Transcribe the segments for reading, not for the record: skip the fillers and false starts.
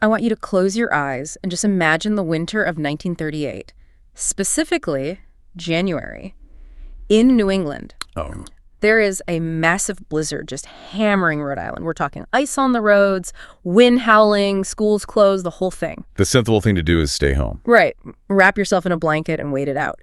I want you to close your eyes and just imagine the winter of 1938, specifically January, in New England. Oh. There is a massive blizzard just hammering Rhode Island. We're talking ice on the roads, wind howling, schools closed, the whole thing. The sensible thing to do is stay home. Right. Wrap yourself in a blanket and wait it out.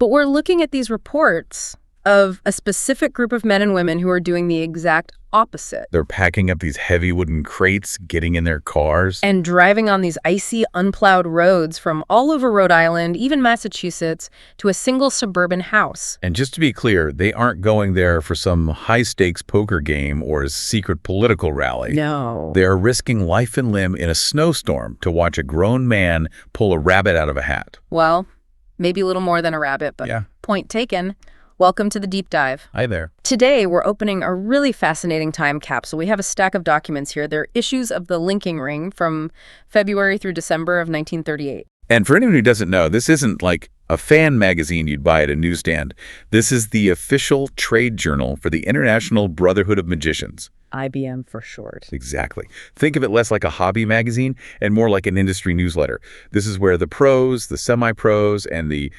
But we're looking at these reports of a specific group of men and women who are doing the exact opposite. They're packing up these heavy wooden crates, getting in their cars. And driving on these icy, unplowed roads from all over Rhode Island, even Massachusetts, to a single suburban house. And just to be clear, they aren't going there for some high-stakes poker game or a secret political rally. No. They are risking life and limb in a snowstorm to watch a grown man pull a rabbit out of a hat. Well, maybe a little more than a rabbit, but Yeah. Point taken. Welcome to the deep dive. Hi there. Today, we're opening a really fascinating time capsule. We have a stack of documents here. They're issues of the linking ring from February through December of 1938. And for anyone who doesn't know, this isn't like a fan magazine you'd buy at a newsstand. This is the official trade journal for the International Brotherhood of Magicians. IBM for short. Exactly. Think of it less like a hobby magazine and more like an industry newsletter. This is where the pros, the semi-pros, and the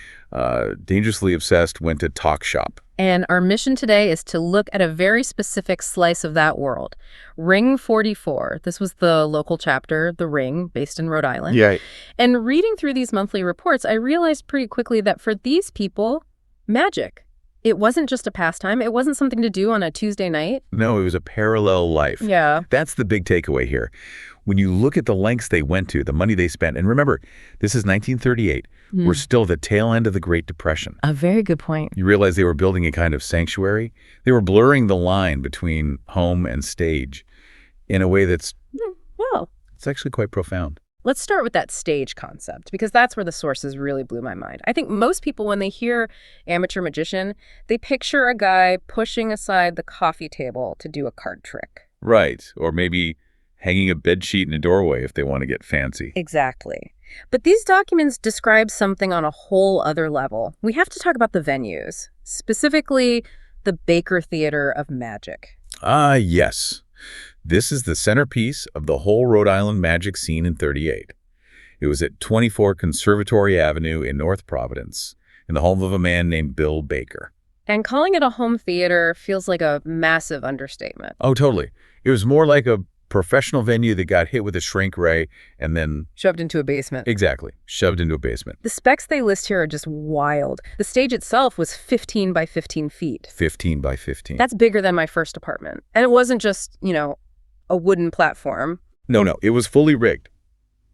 dangerously obsessed went to talk shop. And our mission today is to look at a very specific slice of that world. Ring 44. This was the local chapter, the Ring, based in Rhode Island. Yeah. And reading through these monthly reports, I realized pretty quickly that for these people, magic. It wasn't just a pastime. It wasn't something to do on a Tuesday night. No, it was a parallel life. Yeah. That's the big takeaway here. When you look at the lengths they went to, the money they spent, and remember, this is 1938. We're still at the tail end of the Great Depression. A very good point. You realize they were building a kind of sanctuary? They were blurring the line between home and stage in a way that's Well, it's actually quite profound. let's start with that stage concept, because that's where the sources really blew my mind. I think most people, when they hear amateur magician, they picture a guy pushing aside the coffee table to do a card trick. Right. Or maybe hanging a bedsheet in a doorway if they want to get fancy. Exactly. But these documents describe something on a whole other level. We have to talk about the venues, specifically the Baker Theater of Magic. Ah, yes. This is the centerpiece of the whole Rhode Island magic scene in 38. It was at 24 Conservatory Avenue in North Providence, in the home of a man named Bill Baker. And calling it a home theater feels like a massive understatement. Oh, totally. It was more like a professional venue that got hit with a shrink ray and then... Shoved into a basement. Exactly. Shoved into a basement. The specs they list here are just wild. The stage itself was 15 by 15 feet. 15 by 15. That's bigger than my first apartment. And it wasn't just, a wooden platform. No. It was fully rigged.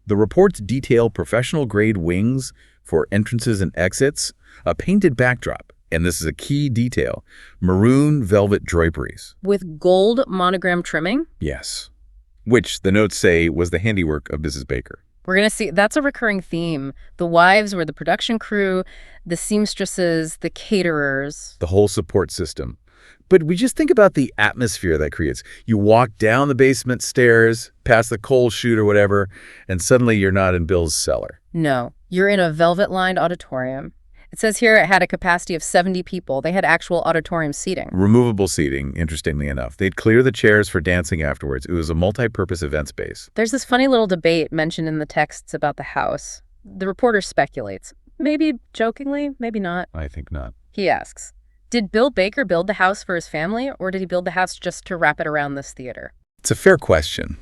The reports detail professional-grade wings for entrances and exits, a painted backdrop, and this is a key detail, maroon velvet draperies. With gold monogram trimming? Yes. Which, the notes say, was the handiwork of Mrs. Baker. We're going to see, that's a recurring theme. The wives were the production crew, the seamstresses, the caterers. The whole support system. But we just think about the atmosphere that creates. You walk down the basement stairs, past the coal chute or whatever, and suddenly you're not in Bill's cellar. No, you're in a velvet-lined auditorium. It says here it had a capacity of 70 people. They had actual auditorium seating. Removable seating, interestingly enough. They'd clear the chairs for dancing afterwards. It was a multi-purpose event space. There's this funny little debate mentioned in the texts about the house. The reporter speculates. Maybe jokingly, maybe not. I think not. He asks, did Bill Baker build the house for his family, or did he build the house just to wrap it around this theater? It's a fair question.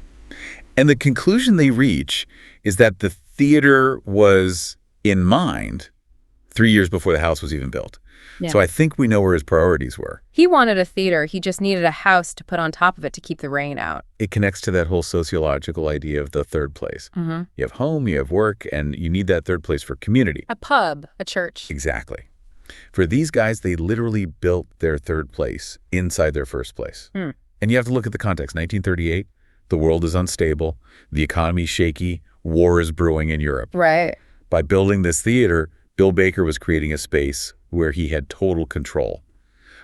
And the conclusion they reach is that the theater was in mind 3 years before the house was even built. Yeah. So I think we know where his priorities were. He wanted a theater. He just needed a house to put on top of it to keep the rain out. It connects to that whole sociological idea of the third place. Mm-hmm. You have home, you have work, and you need that third place for community. A pub, a church. Exactly. For these guys, they literally built their third place inside their first place. And you have to look at the context. 1938, the world is unstable, the economy's shaky, war is brewing in Europe. Right. By building this theater, Bill Baker was creating a space where he had total control,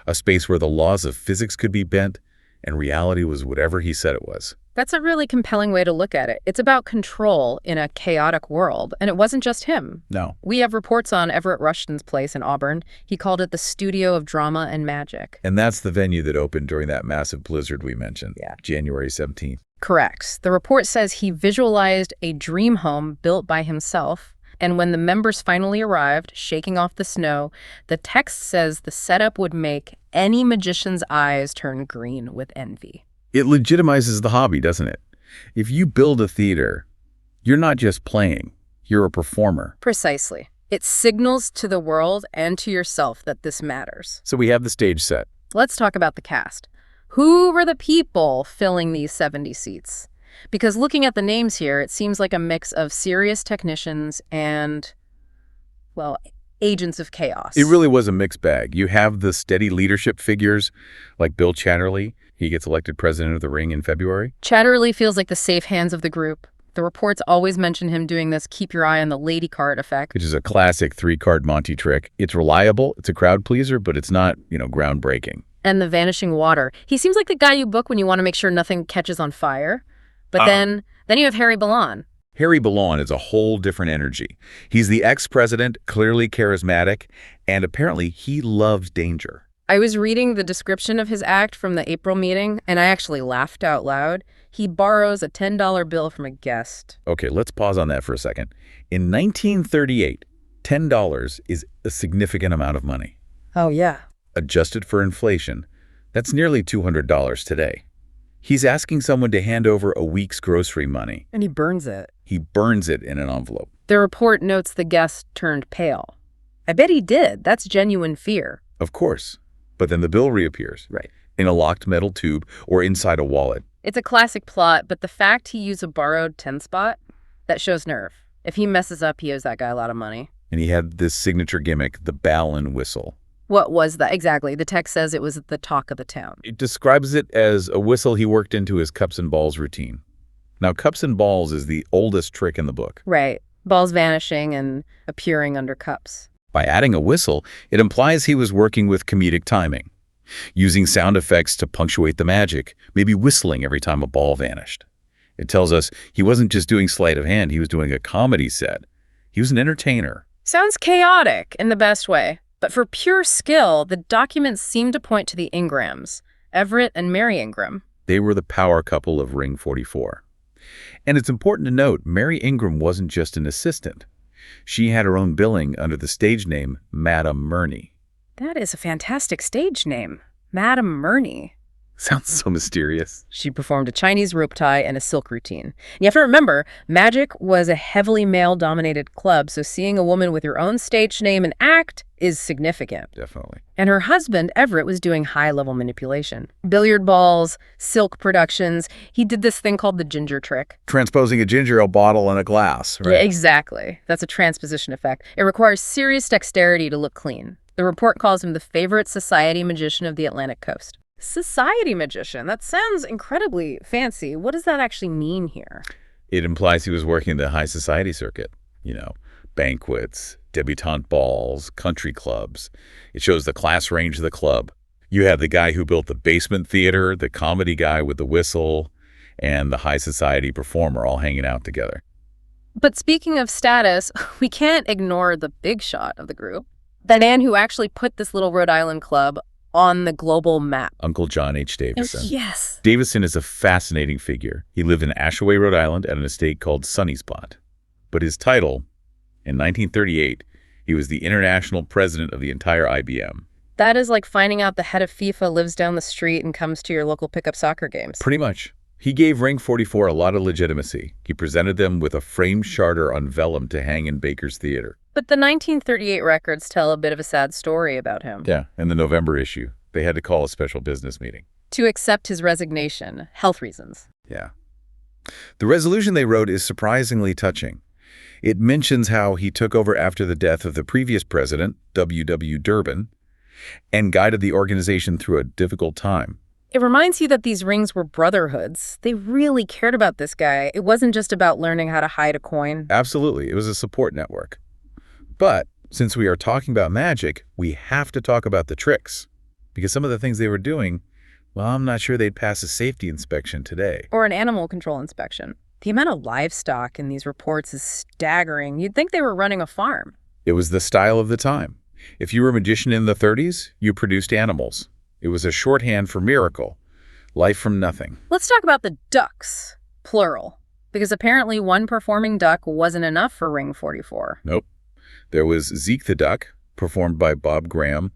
a space where the laws of physics could be bent and reality was whatever he said it was. That's a really compelling way to look at it. It's about control in a chaotic world, and it wasn't just him. No. We have reports on Everett Rushton's place in Auburn. He called it the Studio of Drama and Magic. And that's the venue that opened during that massive blizzard we mentioned, January 17th. Correct. The report says he visualized a dream home built by himself, and when the members finally arrived, shaking off the snow, the text says the setup would make any magician's eyes turn green with envy. It legitimizes the hobby, doesn't it? If you build a theater, you're not just playing, you're a performer. Precisely. It signals to the world and to yourself that this matters. So we have the stage set. Let's talk about the cast. Who were the people filling these 70 seats? Because looking at the names here, it seems like a mix of serious technicians and, well, agents of chaos. It really was a mixed bag. You have the steady leadership figures like Bill Chatterley. He gets elected president of the Ring in February. Chatterley feels like the safe hands of the group. The reports always mention him doing this keep your eye on the lady card effect. Which is a classic 3-card Monty trick. It's reliable, it's a crowd pleaser, but it's not, groundbreaking. And the vanishing water. He seems like the guy you book when you want to make sure nothing catches on fire. But then you have Harry Ballon. Harry Ballon is a whole different energy. He's the ex-president, clearly charismatic, and apparently he loves danger. I was reading the description of his act from the April meeting, and I actually laughed out loud. He borrows a $10 bill from a guest. Okay, let's pause on that for a second. In 1938, $10 is a significant amount of money. Oh, yeah. Adjusted for inflation, that's nearly $200 today. He's asking someone to hand over a week's grocery money. And he burns it. He burns it in an envelope. The report notes the guest turned pale. I bet he did. That's genuine fear. Of course. But then the bill reappears. Right. In a locked metal tube or inside a wallet. It's a classic plot, but the fact he used a borrowed 10 spot, that shows nerve. If he messes up, he owes that guy a lot of money. And he had this signature gimmick, the bell and whistle. What was that? Exactly. The text says it was the talk of the town. It describes it as a whistle he worked into his cups and balls routine. Now, cups and balls is the oldest trick in the book. Right. Balls vanishing and appearing under cups. By adding a whistle, it implies he was working with comedic timing, using sound effects to punctuate the magic, maybe whistling every time a ball vanished. It tells us he wasn't just doing sleight of hand, he was doing a comedy set. He was an entertainer. Sounds chaotic in the best way. But for pure skill, the documents seem to point to the Ingrams, Everett and Mary Ingram. They were the power couple of Ring 44. And it's important to note, Mary Ingram wasn't just an assistant. She had her own billing under the stage name Madame Murney. That is a fantastic stage name, Madame Murney. Sounds so mysterious. She performed a Chinese rope tie and a silk routine. You have to remember, magic was a heavily male-dominated club, so seeing a woman with her own stage name and act is significant. Definitely. And her husband, Everett, was doing high-level manipulation. Billiard balls, silk productions. He did this thing called the ginger trick. Transposing a ginger ale bottle in a glass, right? Yeah, exactly. That's a transposition effect. It requires serious dexterity to look clean. The report calls him the favorite society magician of the Atlantic coast. Society magician? That sounds incredibly fancy. What does that actually mean here? It implies he was working the high society circuit. Banquets, debutante balls, country clubs. It shows the class range of the club. You have the guy who built the basement theater, the comedy guy with the whistle, and the high society performer all hanging out together. But speaking of status, we can't ignore the big shot of the group. The man who actually put this little Rhode Island club on the global map. Uncle John H. Davison. Yes. Davison is a fascinating figure. He lived in Ashaway, Rhode Island at an estate called Sunny Spot. But his title, in 1938, he was the international president of the entire IBM. That is like finding out the head of FIFA lives down the street and comes to your local pickup soccer games. Pretty much. He gave Ring 44 a lot of legitimacy. He presented them with a framed charter on vellum to hang in Baker's Theater. But the 1938 records tell a bit of a sad story about him. Yeah, in the November issue, they had to call a special business meeting. To accept his resignation, health reasons. Yeah. The resolution they wrote is surprisingly touching. It mentions how he took over after the death of the previous president, W.W. Durbin, and guided the organization through a difficult time. It reminds you that these rings were brotherhoods. They really cared about this guy. It wasn't just about learning how to hide a coin. Absolutely. It was a support network. But since we are talking about magic, we have to talk about the tricks. Because some of the things they were doing, well, I'm not sure they'd pass a safety inspection today. Or an animal control inspection. The amount of livestock in these reports is staggering. You'd think they were running a farm. It was the style of the time. If you were a magician in the 30s, you produced animals. It was a shorthand for miracle. Life from nothing. Let's talk about the ducks, plural, because apparently one performing duck wasn't enough for Ring 44. Nope. There was Zeke the Duck, performed by Bob Graham.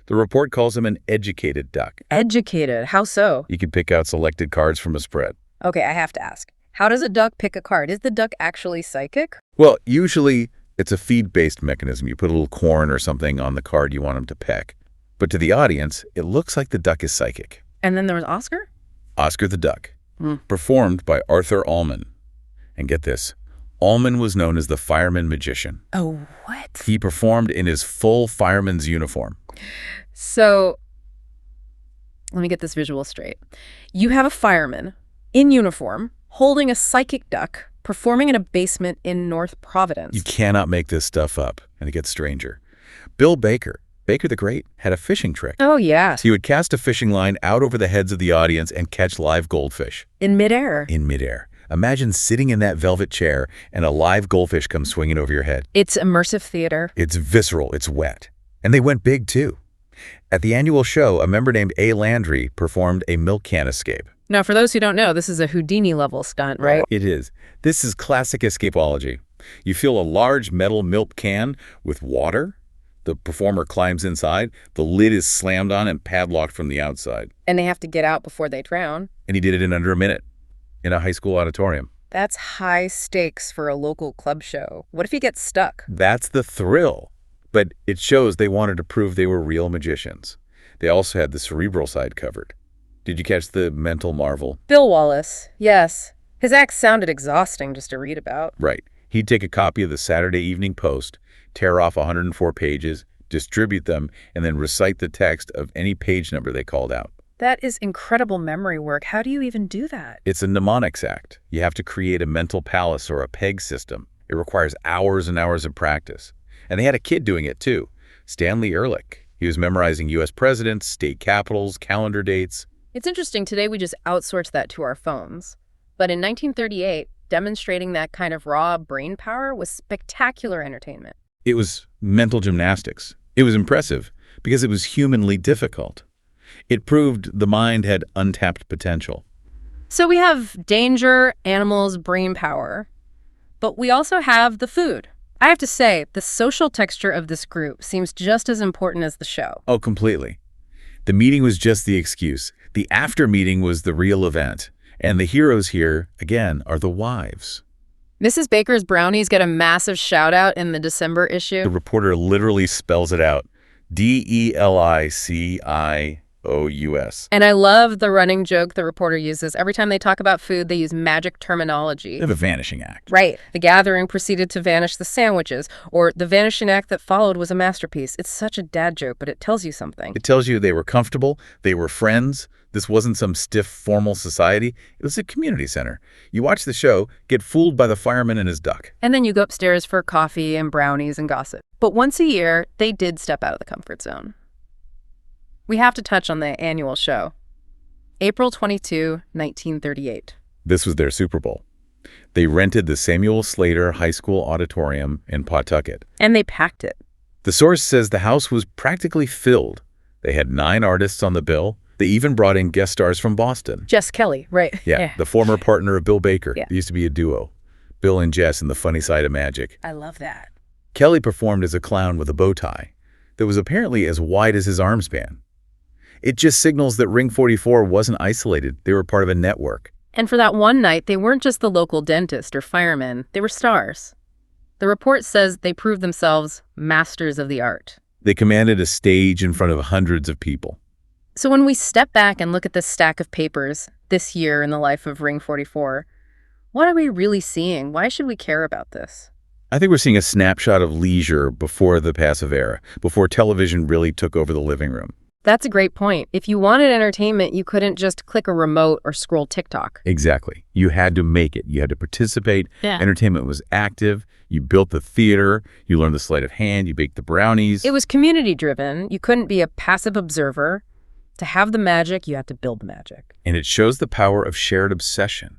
The report calls him an educated duck. Educated? How so? He could pick out selected cards from a spread. Okay, I have to ask. How does a duck pick a card? Is the duck actually psychic? Well, usually it's a feed-based mechanism. You put a little corn or something on the card you want him to pick. But to the audience, it looks like the duck is psychic. And then there was Oscar? Oscar the Duck, performed by Arthur Allman. And get this, Allman was known as the fireman magician. Oh, what? He performed in his full fireman's uniform. So, let me get this visual straight. You have a fireman in uniform holding a psychic duck performing in a basement in North Providence. You cannot make this stuff up, and it gets stranger. Bill Baker the Great, had a fishing trick. Oh, yes. He would cast a fishing line out over the heads of the audience and catch live goldfish. In midair. In midair. Imagine sitting in that velvet chair and a live goldfish comes swinging over your head. It's immersive theater. It's visceral. It's wet. And they went big, too. At the annual show, a member named A. Landry performed a milk can escape. Now, for those who don't know, this is a Houdini-level stunt, right? It is. This is classic escapology. You fill a large metal milk can with water. The performer climbs inside. The lid is slammed on and padlocked from the outside. And they have to get out before they drown. And he did it in under a minute in a high school auditorium. That's high stakes for a local club show. What if he gets stuck? That's the thrill. But it shows they wanted to prove they were real magicians. They also had the cerebral side covered. Did you catch the mental marvel? Bill Wallace, yes. His acts sounded exhausting just to read about. Right. He'd take a copy of the Saturday Evening Post, tear off 104 pages, distribute them, and then recite the text of any page number they called out. That is incredible memory work. How do you even do that? It's a mnemonics act. You have to create a mental palace or a peg system. It requires hours and hours of practice. And they had a kid doing it too, Stanley Ehrlich. He was memorizing U.S. presidents, state capitals, calendar dates. It's interesting. Today we just outsource that to our phones. But in 1938, demonstrating that kind of raw brain power was spectacular entertainment. It was mental gymnastics. It was impressive because it was humanly difficult. It proved the mind had untapped potential. So we have danger, animals, brain power, but we also have the food. I have to say, the social texture of this group seems just as important as the show. Oh, completely. The meeting was just the excuse. The after meeting was the real event. And the heroes here, again, are the wives. Mrs. Baker's brownies get a massive shout out in the December issue. The reporter literally spells it out. Delicious. And I love the running joke the reporter uses. Every time they talk about food, they use magic terminology. They have a vanishing act. Right. The gathering proceeded to vanish the sandwiches, or the vanishing act that followed was a masterpiece. It's such a dad joke, but it tells you something. It tells you they were comfortable, they were friends. This wasn't some stiff, formal society. It was a community center. You watch the show, get fooled by the fireman and his duck. And then you go upstairs for coffee and brownies and gossip. But once a year, they did step out of the comfort zone. We have to touch on the annual show. April 22, 1938. This was their Super Bowl. They rented the Samuel Slater High School Auditorium in Pawtucket. And they packed it. The source says the house was practically filled. They had 9 artists on the bill. They even brought in guest stars from Boston. Jess Kelly, right. Yeah, the former partner of Bill Baker. Yeah. They used to be a duo. Bill and Jess in The Funny Side of Magic. I love that. Kelly performed as a clown with a bow tie that was apparently as wide as his arm span. It just signals that Ring 44 wasn't isolated. They were part of a network. And for that one night, they weren't just the local dentist or fireman. They were stars. The report says they proved themselves masters of the art. They commanded a stage in front of hundreds of people. So when we step back and look at this stack of papers this year in the life of Ring 44, what are we really seeing? Why should we care about this? I think we're seeing a snapshot of leisure before the passive era, before television really took over the living room. That's a great point. If you wanted entertainment, you couldn't just click a remote or scroll TikTok. Exactly. You had to make it. You had to participate. Yeah. Entertainment was active. You built the theater. You learned the sleight of hand. You baked the brownies. It was community-driven. You couldn't be a passive observer. To have the magic, you had to build the magic. And it shows the power of shared obsession.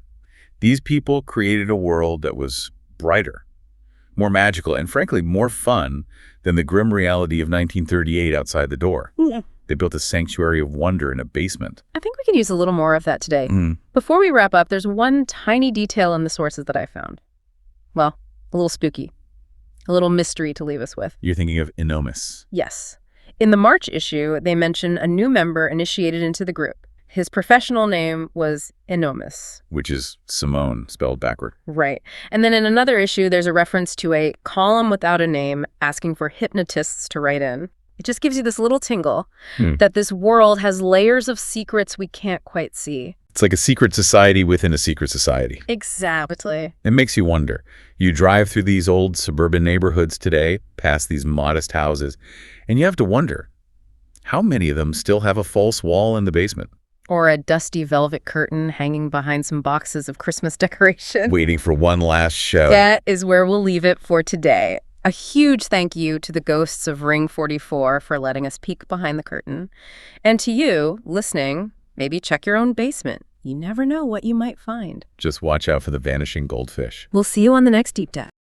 These people created a world that was brighter, more magical, and frankly, more fun than the grim reality of 1938 outside the door. Yeah. They built a sanctuary of wonder in a basement. I think we could use a little more of that today. Before we wrap up, there's one tiny detail in the sources that I found. Well, a little spooky. A little mystery to leave us with. You're thinking of Enomus. Yes. In the March issue, they mention a new member initiated into the group. His professional name was Enomus. Which is Simone, spelled backward. Right. And then in another issue, there's a reference to a column without a name asking for hypnotists to write in. It just gives you this little tingle that this world has layers of secrets we can't quite see. It's like a secret society within a secret society. Exactly. It makes you wonder. You drive through these old suburban neighborhoods today, past these modest houses, and you have to wonder, how many of them still have a false wall in the basement? Or a dusty velvet curtain hanging behind some boxes of Christmas decorations. Waiting for one last show. That is where we'll leave it for today. A huge thank you to the ghosts of Ring 44 for letting us peek behind the curtain. And to you, listening, maybe check your own basement. You never know what you might find. Just watch out for the vanishing goldfish. We'll see you on the next Deep Dive.